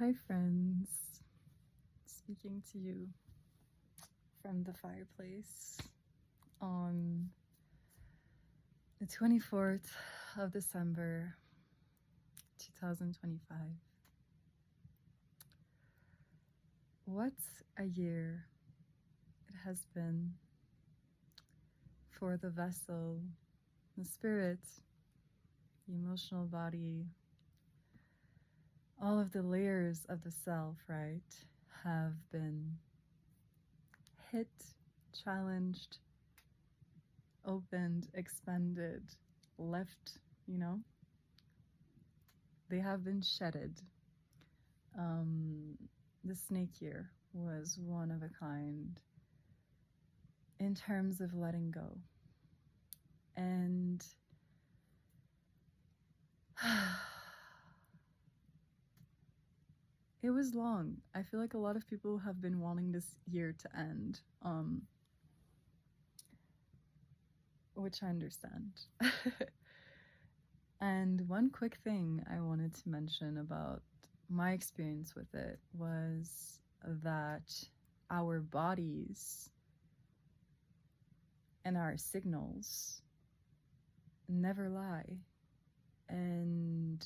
Hi friends, speaking to you from the fireplace on the 24th of December 2025. What a year it has been for the vessel, the spirit, the emotional body. All of the layers of the self, right, have been hit, challenged, opened, expanded, left, they have been shedded. The snake year was one of a kind in terms of letting go. And it was long. I feel like a lot of people have been wanting this year to end, which I understand. And one quick thing I wanted to mention about my experience with it was that our bodies and our signals never lie. And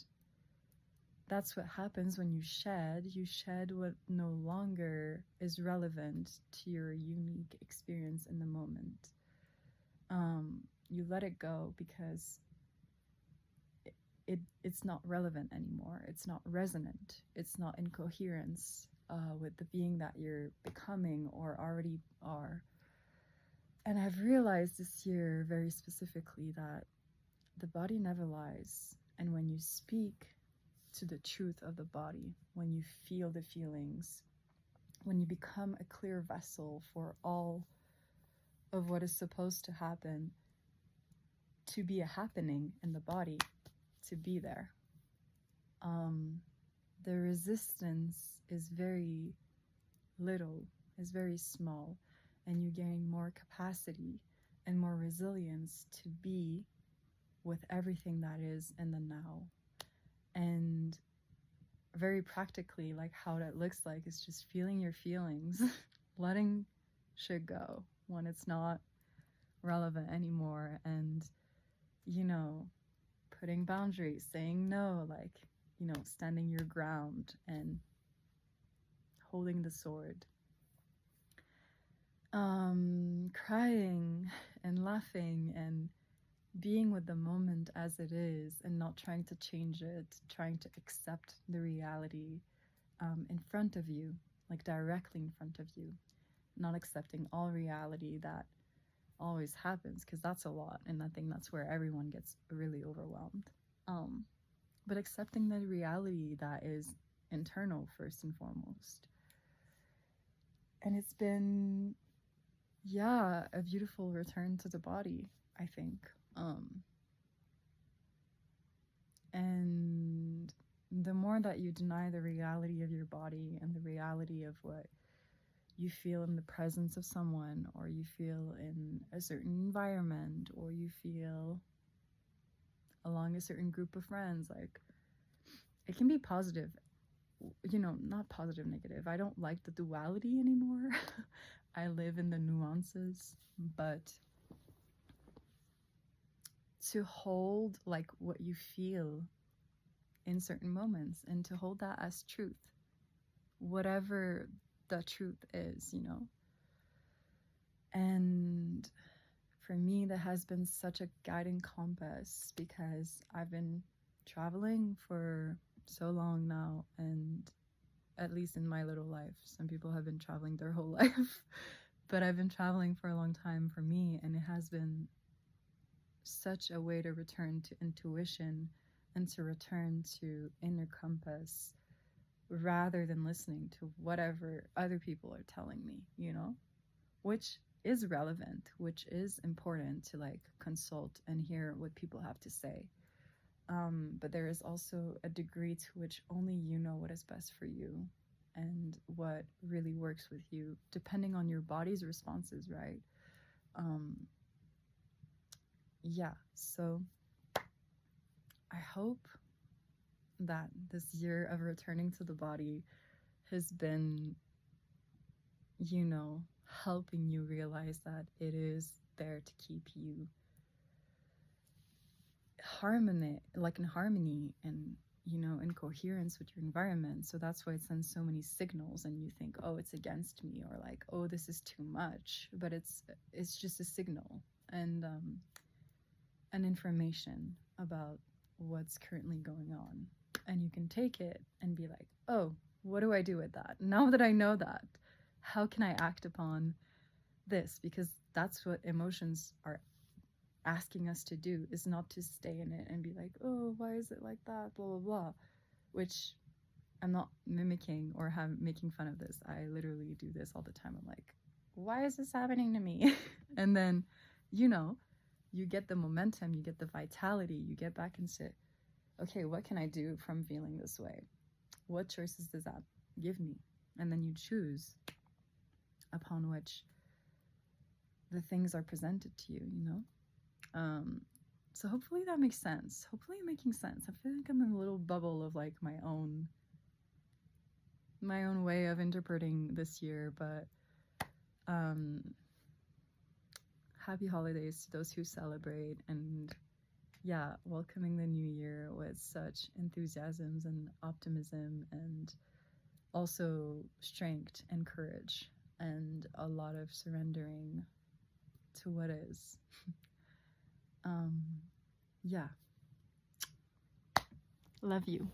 that's what happens when you shed. You shed what no longer is relevant to your unique experience in the moment. You let it go because it's not relevant anymore. It's not resonant. It's not in coherence with the being that you're becoming or already are. And I've realized this year very specifically that the body never lies. And when you speak to the truth of the body, when you feel the feelings, when you become a clear vessel for all of what is supposed to happen, to be a happening in the body, to be there, the resistance is very little, is very small, and you gain more capacity and more resilience to be with everything that is in the now. And very practically, like how that looks like is just feeling your feelings, letting shit go when it's not relevant anymore, and putting boundaries, saying no, like standing your ground and holding the sword, crying and laughing and being with the moment as it is and not trying to change it, trying to accept the reality in front of you, like directly in front of you, not accepting all reality that always happens, because that's a lot, and I think that's where everyone gets really overwhelmed. But accepting the reality that is internal first and foremost. And it's been, a beautiful return to the body, I think. And the more that you deny the reality of your body and the reality of what you feel in the presence of someone, or you feel in a certain environment, or you feel along a certain group of friends, like it can be positive, not positive, negative. I don't like the duality anymore. I live in the nuances, but to hold like what you feel in certain moments and to hold that as truth, whatever the truth is, And for me, that has been such a guiding compass, because I've been traveling for so long now, and at least in my little life, some people have been traveling their whole life, but I've been traveling for a long time for me, and it has been such a way to return to intuition and to return to inner compass, rather than listening to whatever other people are telling me, which is relevant, which is important to like consult and hear what people have to say. But there is also a degree to which only you know what is best for you and what really works with you, depending on your body's responses, right? So I hope that this year of returning to the body has been, you know, helping you realize that it is there to keep you in harmony and, you know, in coherence with your environment. So that's why it sends so many signals, and you think, oh, it's against me, or like, oh, this is too much. But it's just a signal and an information about what's currently going on. And you can take it and be like, oh, what do I do with that? Now that I know that, how can I act upon this? Because that's what emotions are asking us to do, is not to stay in it and be like, oh, why is it like that, blah blah blah, which I'm not mimicking or making fun of this. I literally do this all the time. I'm like, why is this happening to me? And then, you know, you get the momentum, you get the vitality, you get back into, okay, what can I do from feeling this way? What choices does that give me? And then you choose upon which the things are presented to you, you know? So hopefully that makes sense. Hopefully I'm making sense. I feel like I'm in a little bubble of like my own way of interpreting this year, but happy holidays to those who celebrate, and yeah, welcoming the new year with such enthusiasms and optimism, and also strength and courage, and a lot of surrendering to what is. Yeah. Love you.